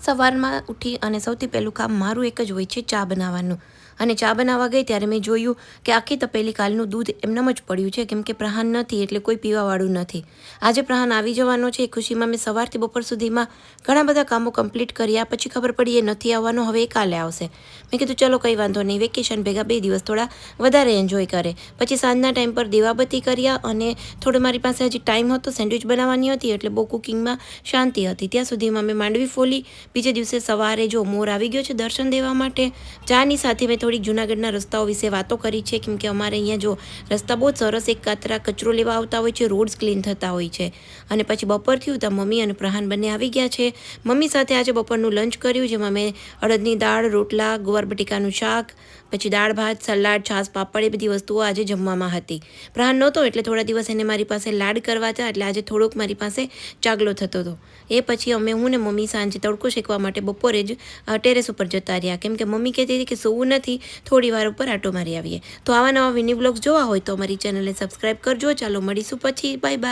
સવારમાં ઉઠી અને સૌથી પહેલું કામ મારું એક જ હોય છે ચા બનાવવાનું. અને ચા બનાવવા ગઈ ત્યારે મેં જોયું કે આખી તપેલી કાલનું દૂધ એમનેમ જ પડ્યું છે, કેમ કે પ્રહાન નથી એટલે કોઈ પીવાવાળું નથી. આજે પ્રહાન આવી જવાનો છે એ ખુશીમાં મેં સવારથી બપોર સુધીમાં ઘણા બધા કામો કમ્પ્લીટ કર્યા. પછી ખબર પડી એ નથી આવવાનો, હવે એ કાલે આવશે. મેં કીધું ચલો કંઈ વાંધો નહીં, વેકેશન ભેગા 2 દિવસ થોડા વધારે એન્જોય કરે. પછી સાંજના ટાઈમ પર દીવાબત્તી કર્યા અને થોડો મારી પાસે હજી ટાઈમ હતો, સેન્ડવિચ બનાવવાની હતી એટલે બહુ કુકિંગમાં શાંતિ હતી. ત્યાં સુધીમાં મેં માંડવી ફોલી. બીજે દિવસે સવારે જો મોર આવી ગયો છે દર્શન દેવા માટે. ચાની સાથે મેં થોડીક જૂનાગઢના રસ્તાઓ વિશે વાતો કરી છે, કેમ કે અમારે અહીંયા જો રસ્તા બહુ સરસ, એક કાતરા કચરો લેવા આવતા હોય છે, રોડ્સ ક્લીન થતા હોય છે. અને પછી બપોર થયું તો મમ્મી અને પ્રહાન બંને આવી ગયા છે. મમ્મી સાથે આજે બપોરનું લંચ કર્યું, જેમાં મેં અડદની દાળ, રોટલા, ગુવાર બટેકાનું શાક, પછી દાળ ભાત, સલાડ, છાશ, પાપડ, એ બધી વસ્તુઓ આજે જમવામાં હતી. પ્રહાન નહોતો એટલે થોડા દિવસ એને મારી પાસે લાડ કરવા હતા, એટલે આજે થોડોક મારી પાસે ચાગલો થતો હતો. એ પછી હું ને મમ્મી સાંજે તડકો શેકવા માટે બપોરે જ ટેરેસ ઉપર જતા રહ્યા, કેમ કે મમ્મી કહેતી હતી કે સૂવું નથી, થોડી વાર ઉપર આટો મારી આવીએ. તો આવા નવા વિની બ્લોગ્સ જોવા હોય તો અમારી ચેનલને સબસ્ક્રાઈબ કરજો. ચાલો મળીશું પછી, બાય બાય.